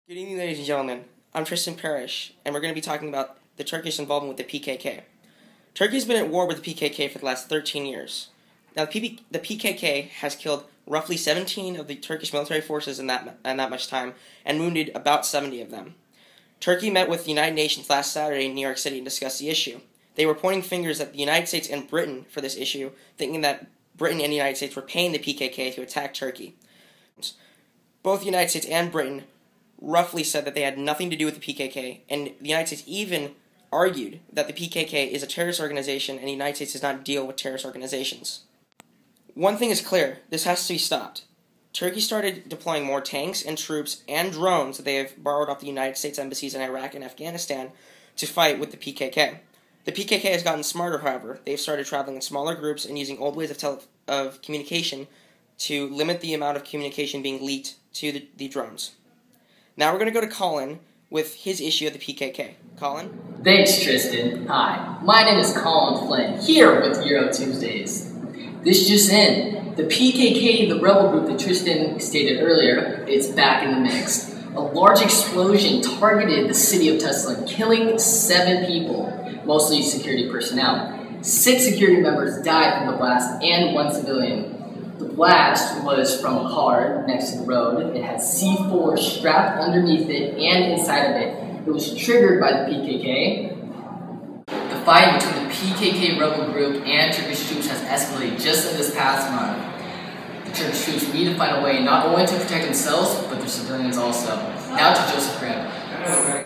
Good evening, ladies and gentlemen. I'm Tristan Parrish, and we're going to be talking about the Turkish involvement with the PKK. Turkey's been at war with the PKK for the last 13 years. Now, the PKK has killed roughly 17 of the Turkish military forces in that much time, and wounded about 70 of them. Turkey met with the United Nations last Saturday in New York City and discussed the issue. They were pointing fingers at the United States and Britain for this issue, thinking that Britain and the United States were paying the PKK to attack Turkey. Both the United States and Britain roughly said that they had nothing to do with the PKK, and the United States even argued that the PKK is a terrorist organization and the United States does not deal with terrorist organizations. One thing is clear, this has to be stopped. Turkey started deploying more tanks and troops and drones that they have borrowed off the United States embassies in Iraq and Afghanistan to fight with the PKK. The PKK has gotten smarter, however. They've started traveling in smaller groups and using old ways of communication to limit the amount of communication being leaked to the drones. Now we're going to go to Colin with his issue of the PKK. Colin? Thanks, Tristan. Hi, my name is Colin Flynn, here with EuroTacj. This just in. The PKK, the rebel group that Tristan stated earlier, is back in the mix. A large explosion targeted the city of Tesla, killing 7 people, mostly security personnel. 6 security members died from the blast and 1 civilian. The blast was from a car next to the road. It had C4 strapped underneath it and inside of it. It was triggered by the PKK. The fight between the PKK rebel group and Turkish troops has escalated just in this past month. The Turkish troops need to find a way not only to protect themselves, but their civilians also. Now to Joseph Graham.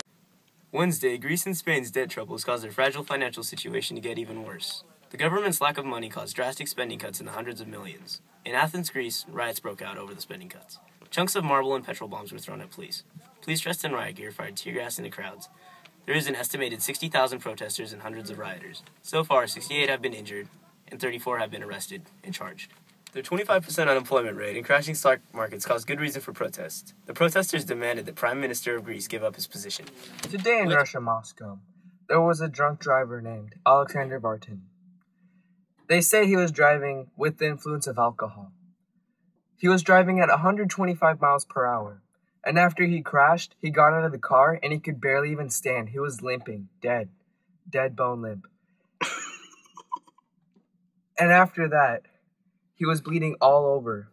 Wednesday, Greece and Spain's debt troubles caused their fragile financial situation to get even worse. The government's lack of money caused drastic spending cuts in the hundreds of millions. In Athens, Greece, riots broke out over the spending cuts. Chunks of marble and petrol bombs were thrown at police. Police dressed in riot gear fired tear gas into crowds. There is an estimated 60,000 protesters and hundreds of rioters. So far, 68 have been injured, and 34 have been arrested and charged. Their 25% unemployment rate and crashing stock markets caused good reason for protests. The protesters demanded the Prime Minister of Greece give up his position. Today in Russia, Moscow, there was a drunk driver named Alexander Barton. They say he was driving with the influence of alcohol. He was driving at 125 miles per hour, and after he crashed, he got out of the car and he could barely even stand. He was limping, dead bone limp. And after that, he was bleeding all over.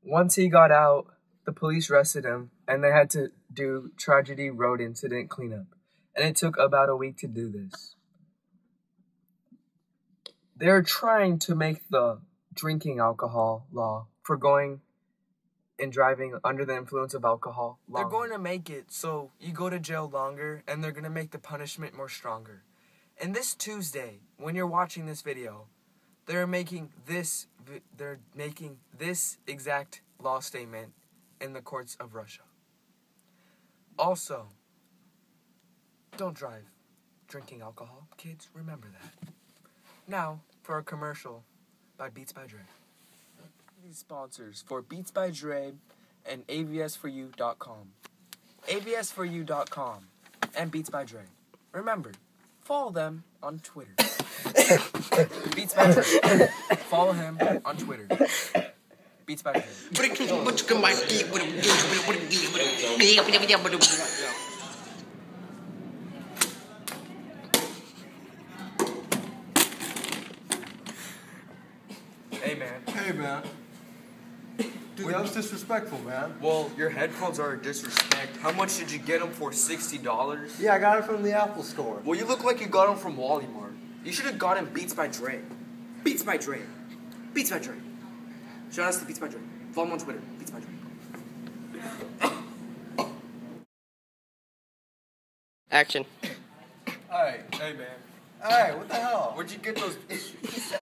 Once he got out, the police arrested him, and they had to do tragedy road incident cleanup, and it took about a week to do this. They're trying to make the drinking alcohol law for going and driving under the influence of alcohol longer. They're going to make it so you go to jail longer, and they're going to make the punishment more stronger. And this Tuesday, when you're watching this video, they're making this exact law statement in the courts of Russia. Also, don't drive drinking alcohol. Kids, remember that. Now, for a commercial by Beats by Dre. These sponsors for Beats by Dre and avs4u.com. avs4u.com and Beats by Dre. Remember, follow them on Twitter. Beats by Dre. Follow him on Twitter. Beats by Dre. Hey, man. Dude, that was disrespectful, man. Well, your headphones are a disrespect. How much did you get them for? $60? Yeah, I got it from the Apple Store. Well, you look like you got them from Walmart. You should have gotten Beats by Dre. Beats by Dre. Beats by Dre. Shout out to Beats by Dre. Follow him on Twitter. Beats by Dre. Action. Hey man. Hey, what the hell? Where'd you get those?